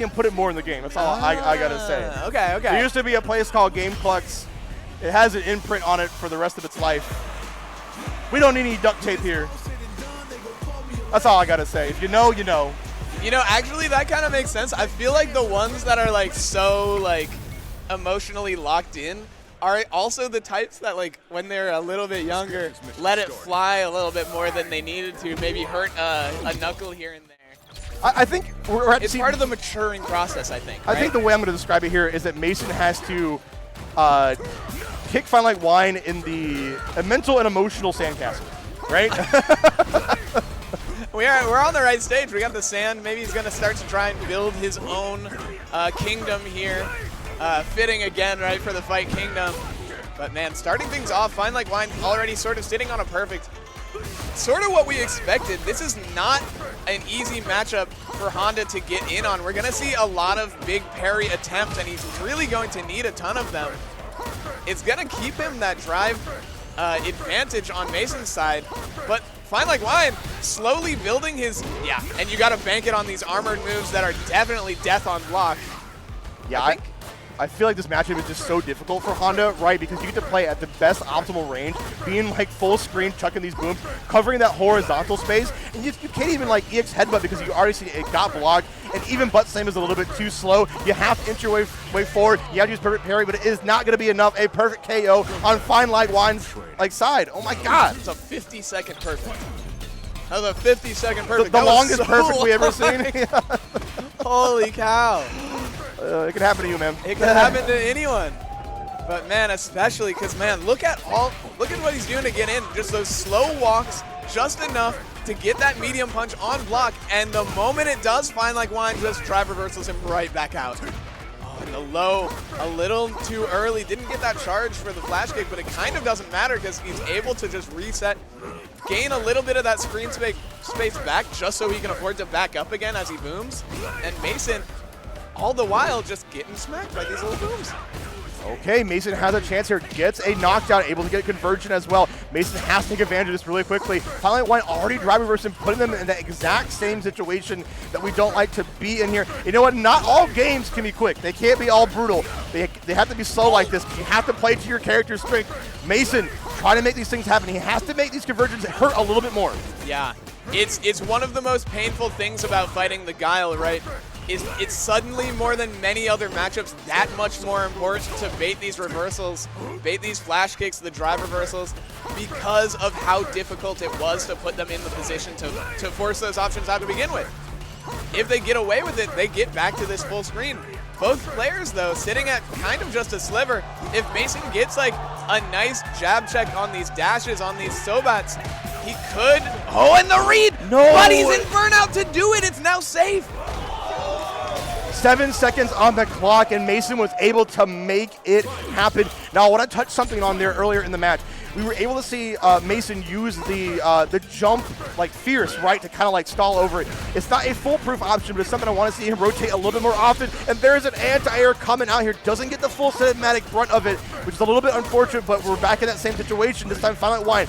and put it more in the game. That's all I gotta say. Okay, okay. There used to be a place called GamePlex. It has an imprint on it for the rest of its life. We don't need any duct tape here. That's all I gotta say. If you know, you know. You know, actually, that kind of makes sense. I feel like the ones that are like so like emotionally locked in are also the types that, like, when they're a little bit younger, let it fly a little bit more than they needed to, maybe hurt a knuckle here and there. I think we're at It's part of the maturing process, I think. I think the way I'm going to describe it here is that Mason has to kick FineLikeWine in the mental and emotional sandcastle, right? We're on the right stage. We got the sand. Maybe he's going to start to try and build his own kingdom here. Fitting again, right, for the Fight Kingdom. But, man, starting things off, FineLikeWine already sort of sitting on a perfect. Sort of what we expected. This is not an easy matchup for Honda to get in on. We're going to see a lot of big parry attempts, and he's really going to need a ton of them. It's going to keep him that drive advantage on Mason's side, but FineLikeWine slowly building his, and you got to bank it on these armored moves that are definitely death on block. Yeah, I feel like this matchup is just so difficult for Honda, right? Because you get to play at the best optimal range, being like full screen, chucking these booms, covering that horizontal space, and you can't even like EX headbutt because you already see it got blocked, and even butt slam is a little bit too slow. You have to inch your way forward. You have to use perfect parry, but it is not going to be enough. A perfect KO on FineLikeWine's side. Oh my God! It's a 50-second perfect. That was a 50-second perfect. The longest so perfect we ever seen. Holy cow! It could happen to you, man. It could happen to anyone. But man, especially because, man, look at what he's doing to get in. Just those slow walks, just enough to get that medium punch on block. And the moment it does, FineLikeWine just drive reversals him right back out. Oh, and the low, a little too early. Didn't get that charge for the flash kick, but it kind of doesn't matter because he's able to just reset, gain a little bit of that screen space back just so he can afford to back up again as he booms. And Mason, all the while, just getting smacked by these little booms. Okay, Mason has a chance here, gets a knockdown, able to get conversion as well. Mason has to take advantage of this really quickly. FineLikeWine already drive reverse and putting them in that exact same situation that we don't like to be in here. You know what? Not all games can be quick. They can't be all brutal. They have to be slow like this. You have to play to your character's strength. Mason trying to make these things happen. He has to make these conversions hurt a little bit more. Yeah, it's one of the most painful things about fighting the Guile, right? It's suddenly, more than many other matchups, that much more important to bait these reversals, bait these flash kicks, the drive reversals, because of how difficult it was to put them in the position to force those options out to begin with. If they get away with it, they get back to this full screen. Both players, though, sitting at kind of just a sliver. If Mason gets like a nice jab check on these dashes, on these Sobats, he could. Oh, and the read! No! But he's in burnout to do it. It's now safe. 7 seconds on the clock, and Mason was able to make it happen. Now, I want to touch something on there earlier in the match. We were able to see Mason use the jump like fierce, right, to kind of like stall over it. It's not a foolproof option, but it's something I want to see him rotate a little bit more often. And there's an anti-air coming out here. Doesn't get the full cinematic brunt of it, which is a little bit unfortunate, but we're back in that same situation. This time, FineLikeWine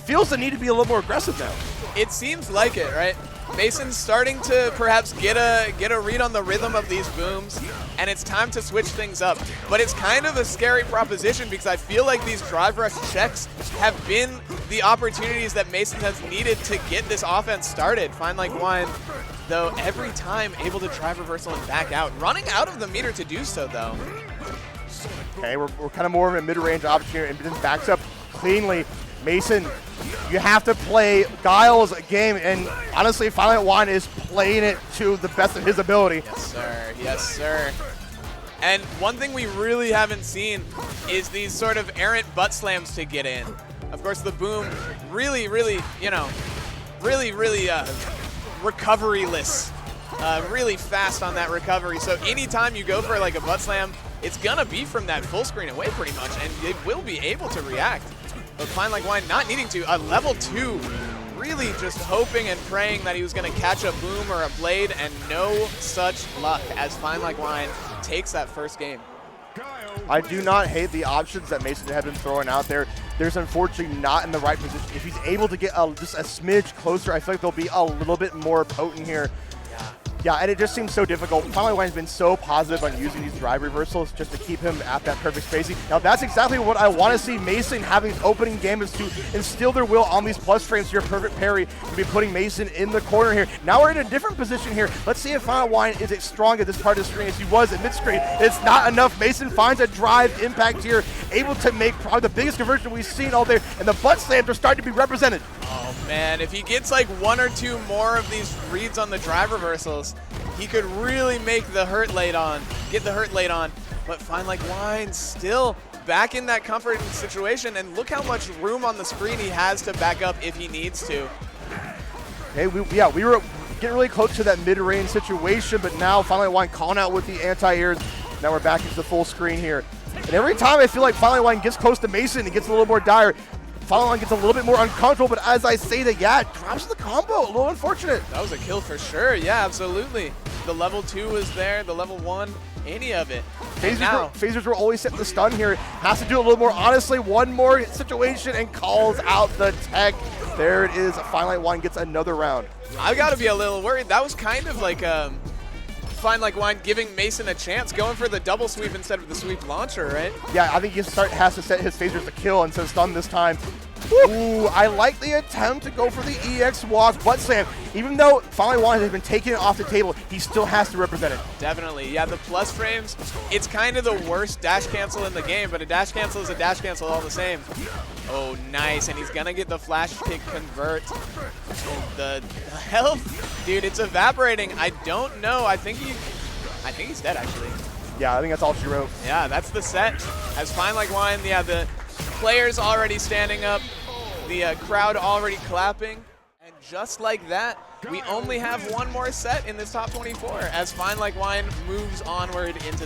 feels the need to be a little more aggressive now. It seems like it, right? Mason's starting to perhaps get a read on the rhythm of these booms, and it's time to switch things up. But it's kind of a scary proposition because I feel like these drive rush checks have been the opportunities that Mason has needed to get this offense started. FineLikeWine, though, every time able to drive reversal and back out. Running out of the meter to do so, though. Okay, we're kind of more of a mid-range option here, and then backs up cleanly. Mason, you have to play Guile's game, and honestly, FineLikeWine is playing it to the best of his ability. Yes, sir. Yes, sir. And one thing we really haven't seen is these sort of errant butt slams to get in. Of course, the boom really, you know, really recovery-less. Really fast on that recovery. So anytime you go for like a butt slam, it's gonna be from that full screen away pretty much, and it will be able to react. But FineLikeWine not needing to. A level 2, really just hoping and praying that he was going to catch a boom or a blade, and no such luck as FineLikeWine takes that first game. I do not hate the options that Mason had been throwing out there. There's unfortunately not in the right position. If he's able to get just a smidge closer, I feel like they'll be a little bit more potent here. Yeah. Yeah, and it just seems so difficult. FineLikeWine's been so positive on using these drive reversals just to keep him at that perfect spacing. Now that's exactly what I want to see M8SN having opening gambits to instill their will on these plus frames. Your perfect parry to be putting M8SN in the corner here. Now we're in a different position here. Let's see if FineLikeWine is as strong at this part of the screen as he was at mid-screen. It's not enough. M8SN finds a drive impact here, able to make probably the biggest conversion we've seen all day, and the butt slams are starting to be represented. Oh man, if he gets like 1 or 2 more of these reads on the drive reversals, he could really make the hurt late on, get the hurt late on. But FineLikeWine still back in that comforting situation, and look how much room on the screen he has to back up if he needs to. Hey, we were getting really close to that mid-range situation, but now FineLikeWine calling out with the anti-airs. Now we're back into the full screen here. And every time I feel like FineLikeWine gets close to M8SN, it gets a little more dire. FineLikeWine gets a little bit more uncomfortable, but as I say that, yeah, it drops the combo. A little unfortunate. That was a kill for sure. Yeah, absolutely. The level 2 was there, the level 1, any of it. Phasers were always set to stun here. Has to do a little more honestly. One more situation and calls out the tech. There it is. FineLikeWine gets another round. I've got to be a little worried. That was kind of like FineLikeWine giving M8SN a chance, going for the double sweep instead of the sweep launcher, right? Yeah, I think he has to set his phasers to kill instead of stun this time. Ooh, I like the attempt to go for the EX walk, butt slam. Even though FineLikeWine has been taking it off the table, he still has to represent it. Definitely, yeah, the plus frames, it's kind of the worst dash cancel in the game, but a dash cancel is a dash cancel all the same. Oh, nice, and he's gonna get the flash kick convert. And the health, dude, it's evaporating. I don't know, I think he's dead, actually. Yeah, I think that's all she wrote. Yeah, that's the set. As FineLikeWine, yeah, the players already standing up, the crowd already clapping, and just like that, we only have one more set in this top 24 as FineLikeWine moves onward into